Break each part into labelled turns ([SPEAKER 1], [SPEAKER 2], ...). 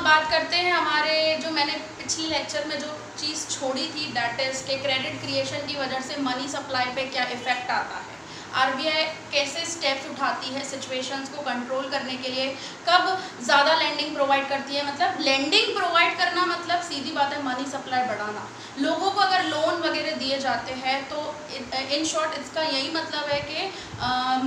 [SPEAKER 1] अब बात करते हैं हमारे जो मैंने पिछले लेक्चर में जो चीज़ छोड़ी थी, दैट इज़ के क्रेडिट क्रिएशन की वजह से मनी सप्लाई पे क्या इफ़ेक्ट आता है, आरबीआई कैसे स्टेप्स उठाती है सिचुएशंस को कंट्रोल करने के लिए, कब ज़्यादा लैंडिंग प्रोवाइड करती है। मतलब लैंडिंग प्रोवाइड करना मतलब सीधी बात है मनी सप्लाई बढ़ाना। लोगों को अगर लोन वगैरह दिए जाते हैं तो इन शॉर्ट इसका यही मतलब है कि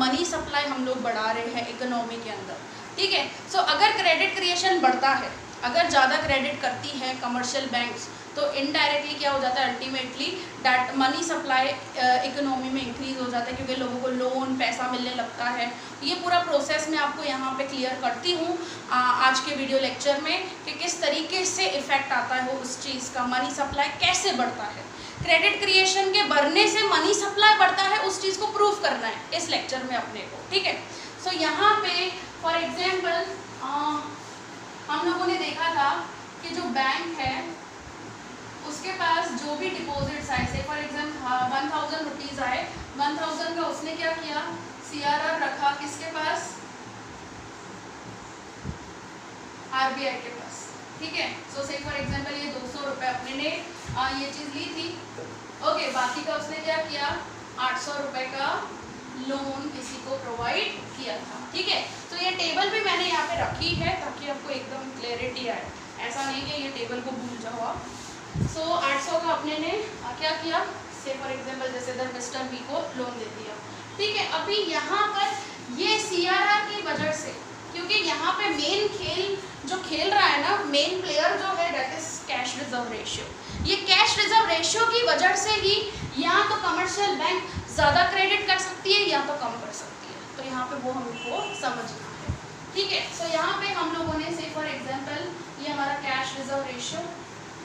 [SPEAKER 1] मनी सप्लाई हम लोग बढ़ा रहे हैं इकोनॉमी के अंदर, ठीक है। सो अगर क्रेडिट क्रिएशन बढ़ता है, अगर ज़्यादा क्रेडिट करती है कमर्शियल बैंक्स, तो इनडायरेक्टली क्या हो जाता है, ultimately that money supply economy में इंक्रीज हो जाता है, क्योंकि लोगों को लोन पैसा मिलने लगता है। ये पूरा प्रोसेस मैं आपको यहाँ पे क्लियर करती हूँ आज के वीडियो लेक्चर में कि किस तरीके से इफ़ेक्ट आता है वो उस चीज़ का, मनी सप्लाई कैसे बढ़ता है। क्रेडिट क्रिएशन के बढ़ने से मनी सप्लाई बढ़ता है, उस चीज़ को प्रूव करना है इस लेक्चर में अपने को, ठीक है। सो यहाँ पे फॉर एग्जाम्पल हम लोगों ने देखा था कि जो बैंक है उसके पास जो भी डिपॉजिट्स आए, से फॉर एग्जाम्पल 1000 रुपीज़ आए, 1000 का उसने क्या किया, सीआरआर रखा किसके पास, आरबीआई के पास, ठीक है। सो से फॉर एग्जाम्पल ये 200 रुपये अपने ने ये चीज़ ली थी, ओके। बाकी का उसने क्या किया, 800 रुपये का लोन किसी को प्रोवाइड किया था, ठीक है। तो ये टेबल भी मैंने यहाँ पे रखी है ताकि आपको एकदम क्लैरिटी आए, ऐसा नहीं कि ये टेबल को भूल जाओ आप। सो 800 का अपने ने क्या किया, से फॉर एग्जाम्पल जैसे इधर मिस्टर बी को लोन दे दिया, ठीक है। अभी यहाँ पर ये सीआरआर की वजह से, क्योंकि यहाँ पे मेन खेल जो खेल रहा है ना, मेन प्लेयर जो है that is cash reserve ratio. ये कैश रिजर्व रेशियो की वजह से ही या तो कमर्शियल बैंक ज़्यादा क्रेडिट कर सकती है या तो कम कर सकती है, तो यहाँ पे वो हमको समझना है, ठीक है। सो यहाँ पे हम लोगों ने से फॉर एग्जाम्पल ये हमारा कैश रिजर्व रेशियो,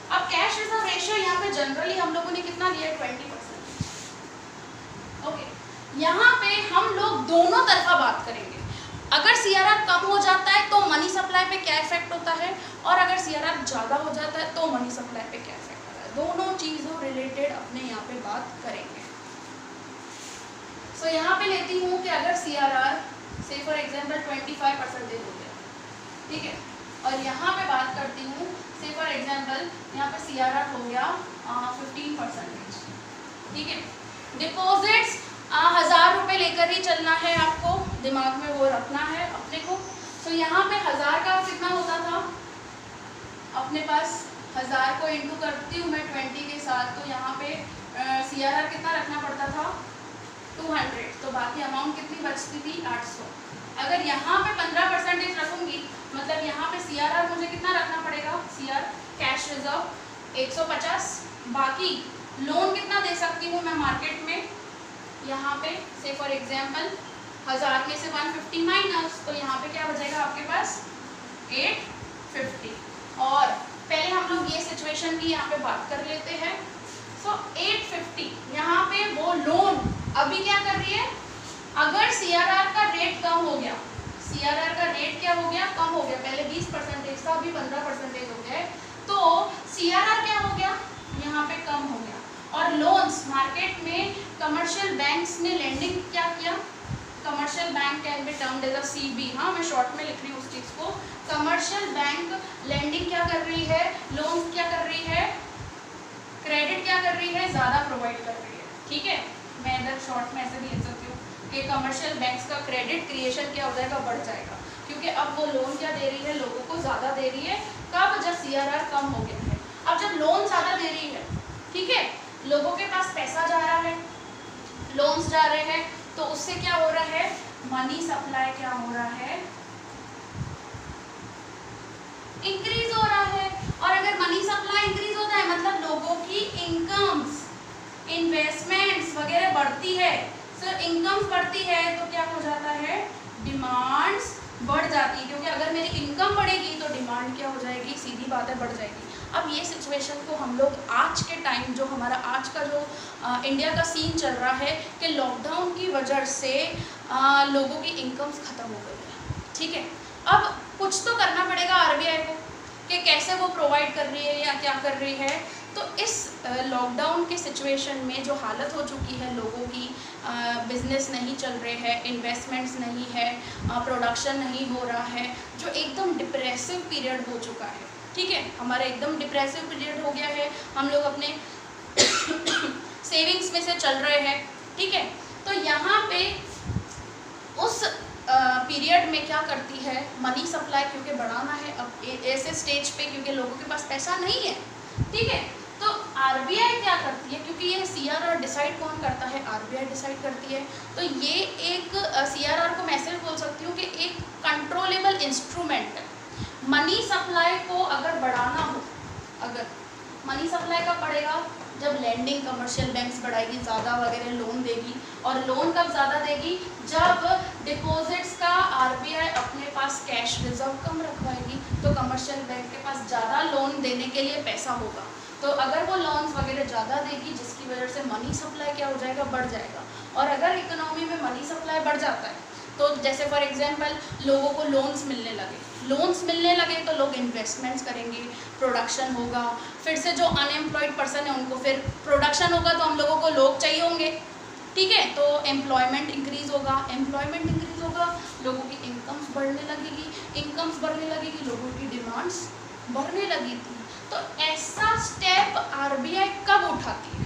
[SPEAKER 1] अब कैश रिजर्व रेशियो यहाँ पे जनरली हम लोगों ने कितना लिया है, 20%, ओके। यहाँ पे हम लोग दोनों तरफा बात करेंगे, अगर सीआरआर कम हो जाता है तो मनी सप्लाई पे क्या इफेक्ट होता है, और अगर सीआरआर ज़्यादा हो जाता है तो मनी सप्लाई पे क्या इफेक्ट होता है, दोनों चीज़ों रिलेटेड अपने यहाँ पे बात करेंगे। सो यहाँ पे लेती हूँ कि अगर सीआरआर से फॉर एग्जाम्पल 25% हो गया, ठीक है, और यहाँ पे बात करती हूँ से फॉर एग्जाम्पल यहाँ पे सीआरआर हो गया 15%, ठीक है। डिपॉजिट्स 1000 रुपये लेकर ही चलना है, आपको दिमाग में वो रखना है अपने को। सो यहाँ पे 1000 का कितना होता था अपने पास, 1000 को इंटू करती हूँ मैं 20 के साथ, तो यहाँ पे सीआरआर कितना रखना पड़ता था, 200, तो बाकी अमाउंट कितनी बचती थी, 800। अगर यहाँ पे 15% रखूँगी, मतलब यहाँ पे सीआरआर मुझे कितना रखना पड़ेगा, सीआर कैश रिजर्व 150, बाकी लोन कितना दे सकती हूँ मैं मार्केट में, यहाँ पे से फॉर एग्जाम्पल 1000 में से 150 माइनस, तो यहाँ पे क्या बचेगा आपके पास 850। और पहले हम लोग ये सिचुएशन की यहाँ पे बात कर लेते हैं। सो 850 यहाँ पे वो लोन अभी क्या कर रही है, अगर सीआरआर का रेट कम हो गया, सीआरआर का रेट क्या हो गया, कम हो गया, पहले 20% था अभी 15% हो गया, तो सीआरआर क्या हो गया, यहाँ पे कम हो गया। और लोन्स मार्केट में कमर्शियल बैंक्स ने लेंडिंग क्या किया, commercial bank can be termed as a CB, हाँ मैं शॉर्ट में लिख रही हूँ उस चीज़ को। कमर्शियल बैंक लेंडिंग क्या कर रही है, लोन्स क्या कर रही है, क्रेडिट क्या कर रही है, ज़्यादा प्रोवाइड कर रही है, ठीक है। मैं इधर शॉर्ट में ऐसे भी लिख सकती हूँ कि कमर्शियल बैंक्स का क्रेडिट क्रिएशन क्या हो जाएगा, बढ़ जाएगा, क्योंकि अब वो लोन क्या दे रही है, लोगों को ज़्यादा दे रही है। कब, जब सीआरआर कम हो गया है। अब जब लोन ज़्यादा दे रही है, ठीक है, लोगों के पास पैसा जा रहा है, लोन्स जा रहे हैं, तो उससे क्या हो रहा है, मनी सप्लाई क्या हो रहा है, इंक्रीज हो रहा है। और अगर मनी सप्लाई इंक्रीज होता है मतलब लोगों की इनकम्स, इन्वेस्टमेंट्स वगैरह बढ़ती है। सर इनकम्स बढ़ती है तो क्या हो जाता है, डिमांड्स बढ़ जाती है, क्योंकि अगर मेरी इनकम बढ़ेगी तो डिमांड क्या हो जाएगी, सीधी बात है बढ़ जाएगी। अब ये सिचुएशन को हम लोग आज के टाइम, जो हमारा आज का जो इंडिया का सीन चल रहा है कि लॉकडाउन की वजह से लोगों की इनकम्स ख़त्म हो गई है, ठीक है। अब कुछ तो करना पड़ेगा आरबीआई को कि कैसे वो प्रोवाइड कर रही है या क्या कर रही है। तो तो इस लॉकडाउन के सिचुएशन में जो हालत हो चुकी है लोगों की, बिजनेस नहीं चल रहे हैं, इन्वेस्टमेंट्स नहीं है, प्रोडक्शन नहीं हो रहा है, जो एकदम डिप्रेसिव पीरियड हो चुका है, ठीक है, हमारा एकदम डिप्रेसिव पीरियड हो गया है, हम लोग अपने सेविंग्स में से चल रहे हैं, ठीक है। तो यहाँ पे उस पीरियड में क्या करती है मनी सप्लाई, क्योंकि बढ़ाना है अब ऐसे स्टेज पे, क्योंकि लोगों के पास पैसा नहीं है, ठीक है। तो आरबीआई क्या करती है, क्योंकि ये सीआरआर डिसाइड कौन करता है, आरबीआई डिसाइड करती है। तो ये एक सीआरआर को मैं ऐसे बोल सकती हूँ कि एक कंट्रोलेबल इंस्ट्रूमेंट है। मनी सप्लाई को अगर बढ़ाना हो, अगर मनी सप्लाई कब बढ़ेगा, जब लैंडिंग कमर्शियल बैंक्स बढ़ाएगी, ज़्यादा वगैरह लोन देगी, और लोन कब ज़्यादा देगी, जब डिपॉजिट्स का आरबीआई अपने पास कैश रिजर्व कम रखवाएगी, तो कमर्शियल बैंक के पास ज़्यादा लोन देने के लिए पैसा होगा। तो अगर वो लोन्स वगैरह ज़्यादा देगी, जिसकी वजह से मनी सप्लाई क्या हो जाएगा, बढ़ जाएगा। और अगर इकोनॉमी में मनी सप्लाई बढ़ जाता है, तो जैसे फॉर एग्जांपल लोगों को लोन्स मिलने लगे तो लोग इन्वेस्टमेंट्स करेंगे, प्रोडक्शन होगा, फिर से जो अनएम्प्लॉयड पर्सन है उनको फिर प्रोडक्शन होगा, तो हम लोगों को लोग चाहिए होंगे, ठीक है। तो एम्प्लॉयमेंट इंक्रीज़ होगा, लोगों की इनकम्स बढ़ने लगेगी, लोगों की डिमांड्स बढ़ने लगी थी। तो ऐसा स्टेप आरबीआई कब उठाती है,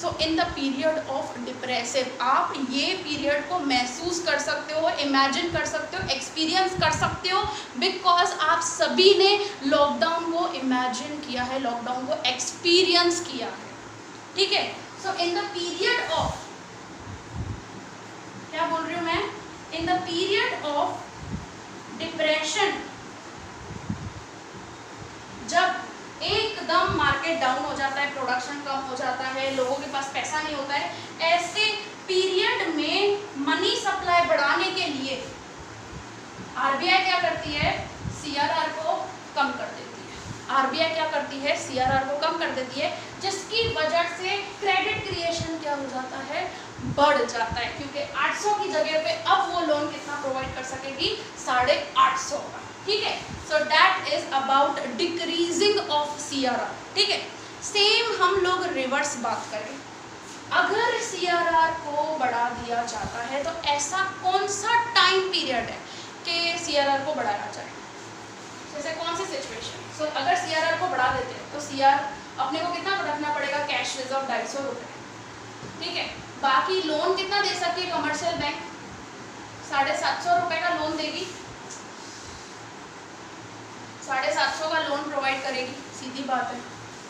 [SPEAKER 1] so in the period of depressive. आप ये पीरियड को महसूस कर सकते हो, इमेजिन कर सकते हो, एक्सपीरियंस कर सकते हो, बिकॉज आप सभी ने लॉकडाउन को इमेजिन किया है, लॉकडाउन को एक्सपीरियंस किया है, ठीक है। So in the period of, क्या बोल रही हूँ मैं, इन द पीरियड ऑफ डिप्रेशन, जब एकदम मार्केट डाउन हो जाता है, प्रोडक्शन कम हो जाता है, लोगों के पास पैसा नहीं होता है, ऐसे पीरियड में मनी सप्लाई बढ़ाने के लिए आरबीआई क्या करती है, सीआरआर को कम कर देती है। आरबीआई क्या करती है, सीआरआर को कम कर देती है, जिसकी वजह से क्रेडिट क्रिएशन क्या हो जाता है, बढ़ जाता है, क्योंकि 800 की जगह पे अब वो लोन कितना प्रोवाइड कर सकेगी, 850 का, ठीक है। So that is about decreasing of CRR, ठीक है। सेम हम लोग रिवर्स बात करें, अगर सीआरआर को बढ़ा दिया जाता है तो ऐसा कौन सा टाइम पीरियड है कि सीआरआर को बढ़ाया जाए, जैसे कौन सी सिचुएशन। सो अगर सीआरआर को बढ़ा देते हैं तो सीआर अपने को कितना रखना पड़ेगा, कैश रिजर्व 250 रुपये, ठीक है। बाकी लोन कितना दे सकती है कमर्शियल बैंक, 750 रुपये का लोन देगी, 750 का लोन प्रोवाइड करेगी, सीधी बात है,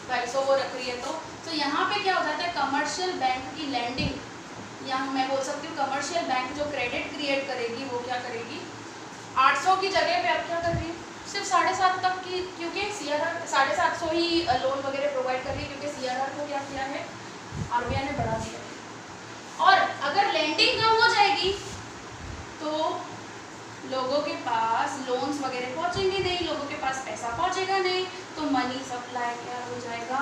[SPEAKER 1] 250 वो रख रही है। तो यहाँ पे क्या हो जाता है, कमर्शियल बैंक की लैंडिंग, या मैं बोल सकती हूँ कमर्शियल बैंक जो क्रेडिट क्रिएट करेगी वो क्या करेगी, 800 की जगह पे अब क्या कर रही है, सिर्फ 750 तक की, क्योंकि सीआरआर 750 ही लोन वगैरह प्रोवाइड कर रही है, क्योंकि सीआरआर को क्या किया है, आरबीआई ने बढ़ा दिया है। और अगर लैंडिंग कम हो जाएगी तो लोगों के पास लोन्स वगैरह पहुंचेंगे नहीं, लोगों के पास पैसा पहुंचेगा नहीं, तो मनी सप्लाई क्या हो जाएगा,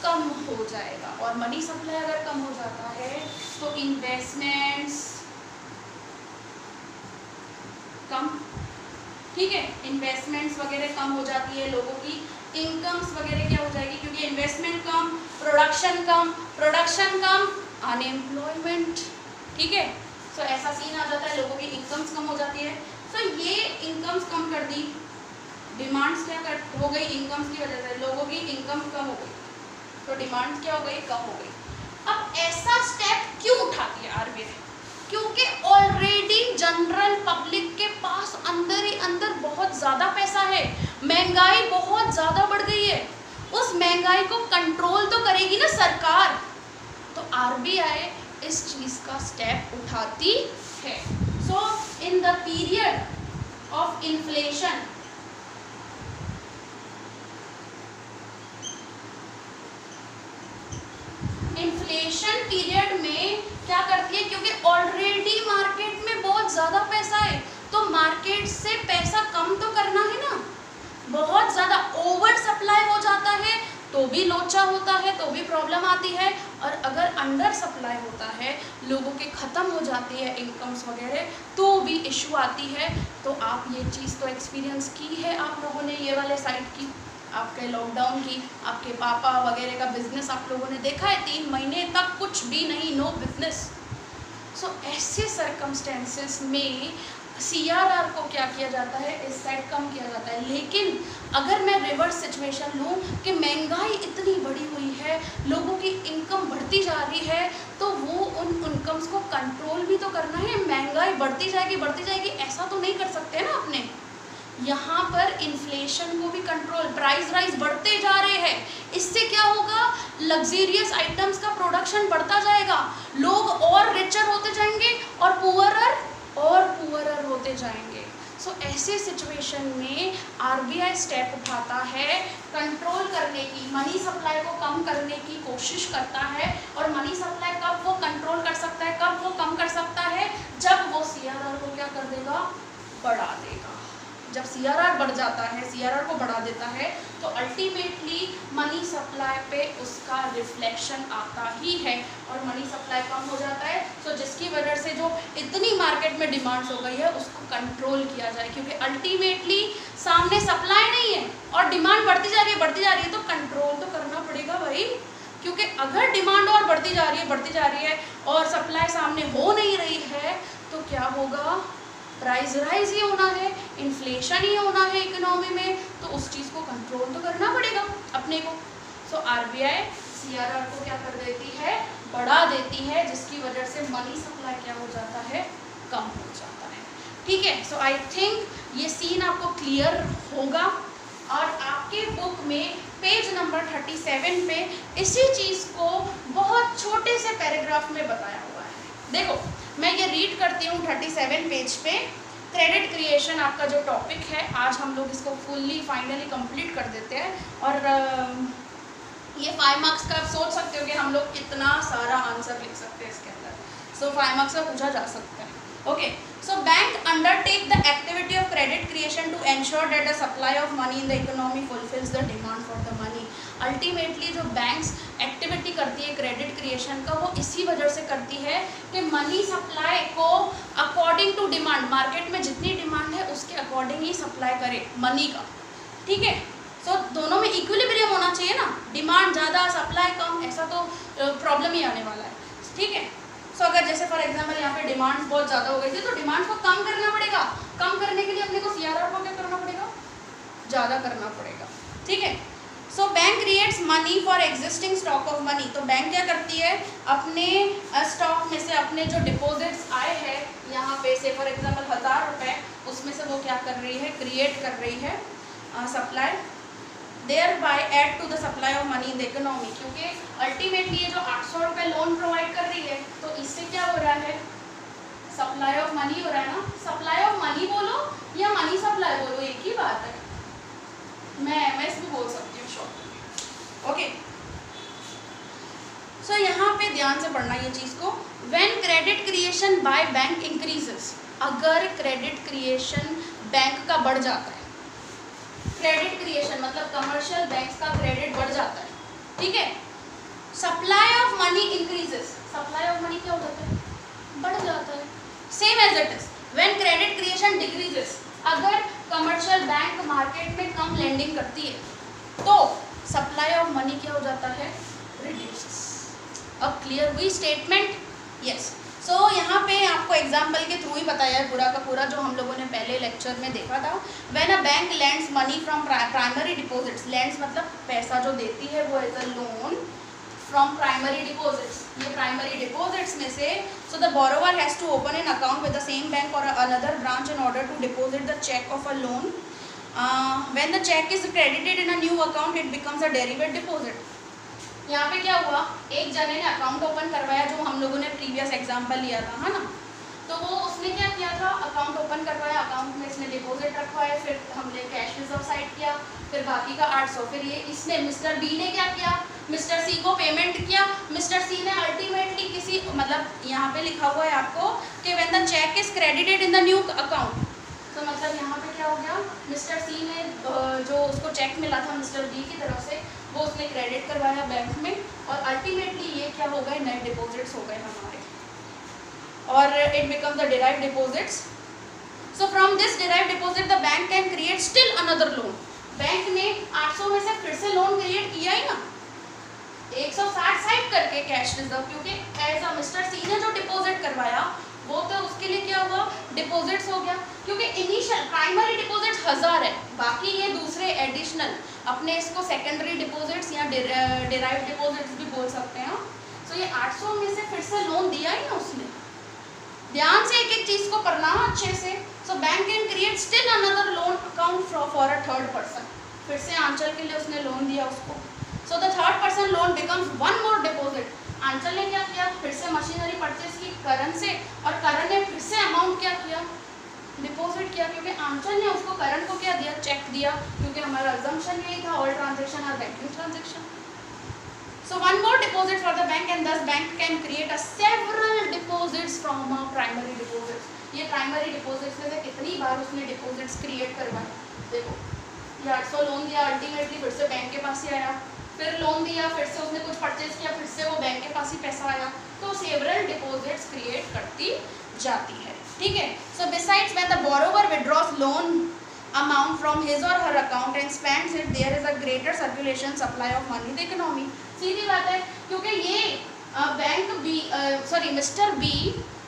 [SPEAKER 1] कम हो जाएगा। और मनी सप्लाई अगर कम हो जाता है तो इन्वेस्टमेंट्स कम, ठीक है, इन्वेस्टमेंट्स वगैरह कम हो जाती है, लोगों की इनकम्स वगैरह क्या हो जाएगी, क्योंकि इन्वेस्टमेंट कम, प्रोडक्शन कम, अनएम्प्लॉयमेंट, ठीक है। सो ऐसा सीन आ जाता है, लोगों की इनकम्स कम हो जाती है। सो ये इनकम्स कम कर दी, डिमांड्स क्या हो गई, इनकम्स की वजह से लोगों की इनकम कम हो गई, तो डिमांड क्या हो गई, कम हो गई। अब ऐसा स्टेप क्यों उठाती है आरबीआई, क्योंकि ऑलरेडी जनरल पब्लिक के पास अंदर ही अंदर बहुत ज़्यादा पैसा है, महंगाई बहुत ज़्यादा बढ़ गई है, उस महंगाई को कंट्रोल तो करेगी ना सरकार, तो आरबीआई इस चीज़ का स्टेप उठाती है। So in the period of inflation, inflation period में क्या करती है, क्योंकि ऑलरेडी मार्केट में बहुत ज़्यादा पैसा है, तो मार्केट से पैसा कम तो करना है ना, बहुत ज़्यादा ओवर सप्लाई हो जाता है तो भी लोचा होता है, तो भी प्रॉब्लम आती है, और अगर अंडर सप्लाई होता है, लोगों के ख़त्म हो जाती है इनकम्स वगैरह, तो भी इशू आती है। तो आप ये चीज़ तो एक्सपीरियंस की है आप लोगों ने, ये वाले साइड की, आपके लॉकडाउन की, आपके पापा वगैरह का बिजनेस आप लोगों ने देखा है, 3 महीने तक कुछ भी नहीं, नो बिजनेस। सो ऐसे सर्कमस्टेंसेस में CRR को क्या किया जाता है, इस साइड कम किया जाता है। लेकिन अगर मैं रिवर्स सिचुएशन लूँ कि महंगाई इतनी बढ़ी हुई है, लोगों की इनकम बढ़ती जा रही है, तो वो उन इनकम्स को कंट्रोल भी तो करना है। महंगाई बढ़ती जाएगी ऐसा तो नहीं कर सकते ना अपने। यहाँ पर इन्फ्लेशन को भी कंट्रोल, प्राइस राइज बढ़ते जा रहे हैं, इससे क्या होगा, लग्जरियस आइटम्स का प्रोडक्शन बढ़ता जाएगा, लोग और रिचर होते जाएंगे और पुअरर होते जाएंगे। सो ऐसे सिचुएशन में RBI स्टेप उठाता है कंट्रोल करने की, मनी सप्लाई को कम करने की कोशिश करता है। और मनी सप्लाई कब वो कंट्रोल कर सकता है, कब वो कम कर सकता है, जब वो CRR को क्या कर देगा, बढ़ा देगा। जब CRR बढ़ जाता है, CRR को बढ़ा देता है, तो अल्टीमेटली मनी सप्लाई पे उसका रिफ्लेक्शन आता ही है और मनी सप्लाई कम हो जाता है। तो जिसकी वजह से जो इतनी मार्केट में डिमांड्स हो गई है उसको कंट्रोल किया जाए, क्योंकि अल्टीमेटली सामने सप्लाई नहीं है और डिमांड बढ़ती जा रही है, तो कंट्रोल तो करना पड़ेगा भाई। क्योंकि अगर डिमांड और बढ़ती जा रही है और सप्लाई सामने हो नहीं रही है, तो क्या होगा, प्राइस राइज ही होना है, इन्फ्लेशन ही होना है इकोनॉमी में, तो उस चीज़ को कंट्रोल तो करना पड़ेगा अपने को। सो RBI CRR को क्या कर देती है, बढ़ा देती है, जिसकी वजह से मनी सप्लाई क्या हो जाता है, कम हो जाता है। ठीक है, सो आई थिंक ये सीन आपको क्लियर होगा। और आपके बुक में पेज नंबर 37 पे इसी चीज़ को बहुत छोटे से पैराग्राफ में बताया हुआ है। देखो मैं ये रीड करती हूँ 37 पेज पे। क्रेडिट क्रिएशन आपका जो टॉपिक है, आज हम लोग इसको फुल्ली फाइनली कंप्लीट कर देते हैं। और ये 5 मार्क्स का आप सोच सकते हो कि हम लोग कितना सारा आंसर लिख सकते हैं इसके अंदर। सो 5 मार्क्स का पूछा जा सकता है। Okay, so bank undertake the activity of credit creation to ensure that the supply of money in the economy fulfils the demand for the money. Ultimately जो बैंक्स एक्टिविटी करती है क्रेडिट क्रिएशन का, वो इसी वजह से करती है कि मनी सप्लाई को अकॉर्डिंग टू डिमांड, मार्केट में जितनी डिमांड है उसके अकॉर्डिंग ही सप्लाई करे मनी का। ठीक है, सो दोनों में इक्विलिब्रियम होना चाहिए ना, डिमांड ज़्यादा सप्लाई कम, ऐसा तो प्रॉब्लम ही आने वाला है। ठीक है, सो अगर जैसे फॉर एग्जांपल यहाँ पे डिमांड बहुत ज़्यादा हो गई थी, तो डिमांड को कम करना पड़ेगा। कम करने के लिए अपने को CRR को क्या करना पड़ेगा, ज़्यादा करना पड़ेगा। ठीक है, so bank creates money for existing stock of money. तो बैंक क्या करती है, अपने स्टॉक में से अपने जो डिपॉजिट्स आए हैं यहाँ पे से फॉर एग्जांपल 1000 रुपये, उसमें से वो क्या कर रही है, क्रिएट कर रही है supply, thereby add to the supply of money in the economy. क्योंकि अल्टीमेटली ये जो 800 रुपये लोन प्रोवाइड कर रही है, तो इससे क्या हो रहा है, सप्लाई ऑफ मनी हो रहा है ना। सप्लाई ऑफ मनी बोलो या मनी सप्लाई बोलो, एक ही बात है, मैं MS भी बोल सकती हूँ शॉर्ट। ओके, सो यहाँ पे ध्यान से पढ़ना ये चीज़ को। When credit creation by bank increases, अगर क्रेडिट क्रिएशन बैंक का बढ़ जाता है, क्रेडिट क्रिएशन मतलब कमर्शियल बैंक्स का क्रेडिट बढ़ जाता है, ठीक है, supply of money increases, supply of money क्या हो जाता है, बढ़ जाता है। Same as it is when credit creation decreases, अगर कमर्शियल बैंक मार्केट में कम लेंडिंग करती है, तो सप्लाई ऑफ मनी क्या हो जाता है, रिड्यूसेस। अब क्लियर हुई स्टेटमेंट? यस। सो यहाँ पे आपको एग्जाम्पल के थ्रू ही बताया है पूरा का पूरा, जो हम लोगों ने पहले लेक्चर में देखा था। When a bank lends money from primary deposits, lends मतलब पैसा जो देती है वो as a loan from primary deposits, ये प्राइमरी डिपॉजिट्स में से, so the borrower has to open an account with the same bank और another branch in order to deposit the cheque of a loan. When the cheque is credited in a new account it becomes a derivate deposit. यहाँ पे क्या हुआ, एक जने ने account open करवाया, जो हम लोगों ने प्रीवियस एग्जांपल लिया था, है ना। तो वो उसने क्या किया था, अकाउंट ओपन करवाया, अकाउंट में इसने डिपॉजिट रखवाया, फिर हमने कैश रिजर्व साइड किया, फिर बाकी का 800, फिर ये इसने मिस्टर बी ने क्या किया, मिस्टर सी को पेमेंट किया। मिस्टर सी ने अल्टीमेटली किसी, मतलब यहाँ पे लिखा हुआ है आपको कि when the cheque is credited in the new account, तो मतलब यहाँ पे क्या हो गया, मिस्टर सी ने जो उसको चेक मिला था मिस्टर बी की तरफ से, वो उसने क्रेडिट करवाया बैंक में, और अल्टीमेटली ये क्या हो गए, नए डिपॉजिट्स हो गए हमारे, और it becomes the derived deposits. So from this derived deposit the bank can create still another loan. Bank ने 800 में से फिर से लोन क्रिएट किया ही ना, 160 साइड करके कैश रिजर्व, क्योंकि एज अ मिस्टर सी ने जो डिपॉजिट करवाया वो तो उसके लिए क्या हुआ, डिपॉजिट्स हो गया, क्योंकि इनिशियल प्राइमरी डिपॉजिट 1000 है, बाकी ये दूसरे एडिशनल अपने इसको सेकेंडरी डिपॉजिट्स या डिराइव डिपॉजिट्स भी बोल सकते हैं। तो ये 800 में से फिर से लोन दिया ही ना उसने। ध्यान से एक एक चीज को करना अच्छे से। So bank can create still another loan account for a third person, फिर से आंचल के लिए उसने लोन दिया उसको। So the third person loan becomes one more deposit. Aanchal ने क्या किया, फिर से मशीनरी परचेज की करण से, और करण ने फिर से अमाउंट क्या किया, डिपॉजिट किया, क्योंकि आंचल ने उसको करण को क्या दिया, चेक दिया, क्योंकि हमारा अजम्पशन यही था, all transaction are banking transaction. So one more deposit for the bank, and thus bank can create a several deposits from primary deposits. ये प्राइमरी डिपॉजिट्स में से कितनी बार उसने डिपॉजिट्स क्रिएट करवाए, देखो ये 800 लोन दिया, अल्टीमेटली फिर से बैंक के पास ही आया, फिर लोन दिया, फिर से उसने कुछ परचेज किया, फिर से वो बैंक के पास ही पैसा आया, तो सेवरल डिपॉजिट्स क्रिएट करती जाती है, ठीक है। So besides when the borrower withdraws loan amount from his or her account and spends it, there is a greater circulation supply of money in the economy. सीधी बात है, क्योंकि ये बैंक बी मिस्टर बी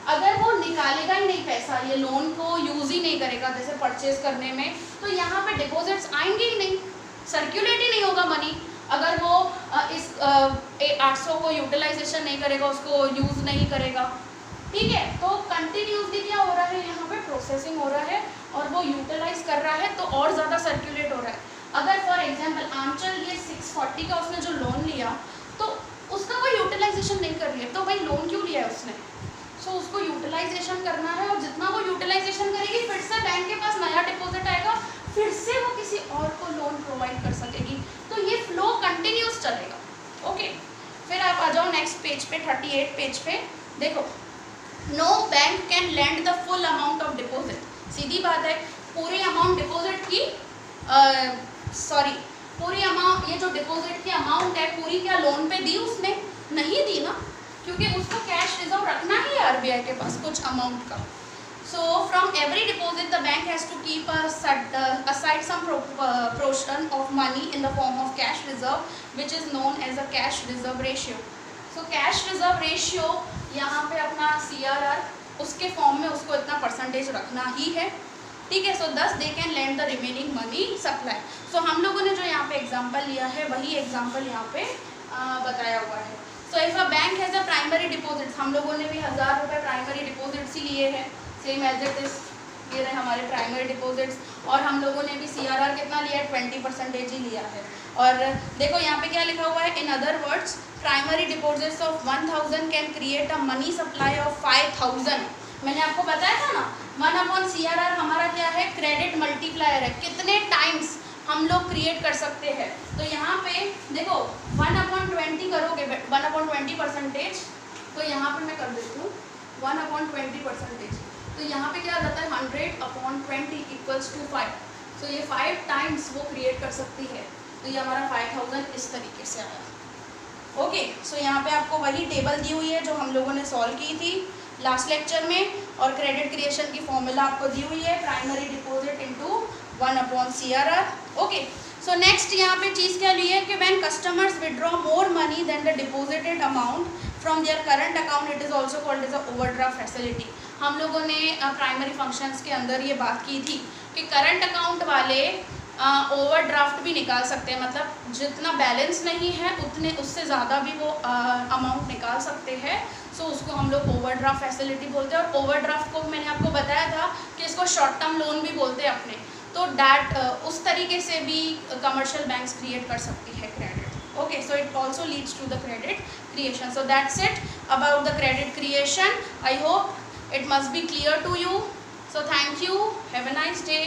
[SPEAKER 1] अगर वो निकालेगा ही नहीं पैसा, ये लोन को यूज़ ही नहीं करेगा जैसे परचेज करने में, तो यहाँ पे डिपॉजिट्स आएंगे ही नहीं, सर्क्यूलेट ही नहीं होगा मनी। अगर वो इस 800 को यूटिलाइजेशन नहीं करेगा, उसको यूज़ नहीं करेगा, ठीक है, तो कंटिन्यूसली क्या हो रहा है, यहाँ पे प्रोसेसिंग हो रहा है और वो यूटिलाइज कर रहा है, तो और ज़्यादा सर्कुलेट हो रहा है। अगर फॉर एग्जांपल आंचल ये 640 का उसने जो लोन लिया, तो उसका कोई यूटिलाइजेशन नहीं कर रही है, तो भाई लोन क्यों लिया है उसने, सो उसको यूटिलाइजेशन करना है, और जितना वो यूटिलाइजेशन करेगी फिर से बैंक के पास नया डिपॉजिट आएगा, फिर से वो किसी और को लोन प्रोवाइड कर सकेगी, तो ये फ्लो कंटिन्यूस चलेगा। ओके, फिर आप आ जाओ नेक्स्ट पेज पे, 38 पेज पे, देखो no bank can lend the full amount of deposit. सीधी बात है, पूरी अमाउंट डिपॉजिट की पूरी अमाउंट, ये जो डिपॉजिट की अमाउंट है पूरी क्या लोन पे दी उसने, नहीं दी ना, क्योंकि उसको कैश रिजर्व रखना ही है आरबीआई के पास कुछ अमाउंट का। So from every deposit the bank has to keep aside some portion of money in the form of cash reserve, which is known as a cash reserve ratio. So cash reserve ratio यहाँ पे अपना CRR उसके form में उसको इतना percentage रखना ही है, ठीक है। So thus they can lend the remaining money supply. So हम लोगों ने जो यहाँ पे एग्जांपल लिया है वही एग्जांपल यहाँ पे बताया हुआ है। So if a bank has a primary deposit, हम लोगों ने भी 1000 रुपये प्राइमरी डिपॉजिट्स ही लिए हैं, सेम एज इट इज ये रहे हमारे प्राइमरी डिपॉजिट्स, और हम लोगों ने भी CRR कितना लिया है, 20% ही लिया है। और देखो यहाँ पे क्या लिखा हुआ है, in other words primary deposits of 1000 can create a money supply of 5000। मैंने आपको बताया था ना 1/CRR हमारा क्या है, क्रेडिट मल्टीप्लायर है, कितने टाइम्स हम लोग क्रिएट कर सकते हैं। तो यहाँ पे देखो 1/20 करोगे, 1/20%, तो यहाँ पे मैं कर देती हूँ 1/20%, तो यहाँ पे क्या आ जाता है 100/20 = 5। सो ये 5 टाइम्स वो क्रिएट कर सकती है, तो ये हमारा 5000 इस तरीके से आया। ओके, सो यहाँ पे आपको वही टेबल दी हुई है जो हम लोगों ने सॉल्व की थी लास्ट लेक्चर में, और क्रेडिट क्रिएशन की फॉर्मूला आपको दी हुई है, primary deposit into 1/CRR। Okay, so next यहाँ पे चीज़ क्या ली है कि when customers withdraw more money than the deposited amount from their current account, it is also called as a overdraft facility. हम लोगों ने प्राइमरी फंक्शंस के अंदर ये बात की थी कि करंट अकाउंट वाले ओवरड्राफ्ट भी निकाल सकते हैं, मतलब जितना बैलेंस नहीं है उतने उससे ज़्यादा भी वो अमाउंट निकाल सकते हैं। सो उसको हम लोग ओवरड्राफ्ट फैसिलिटी बोलते हैं, और ओवरड्राफ्ट को मैंने आपको बताया था कि इसको शॉर्ट टर्म लोन भी बोलते हैं अपने, तो डैट उस तरीके से भी कमर्शियल बैंक्स क्रिएट कर सकती है credit. Okay, so it also leads to the credit creation. So that's it about the credit creation. I hope it must be clear to you. So thank you, have a nice day.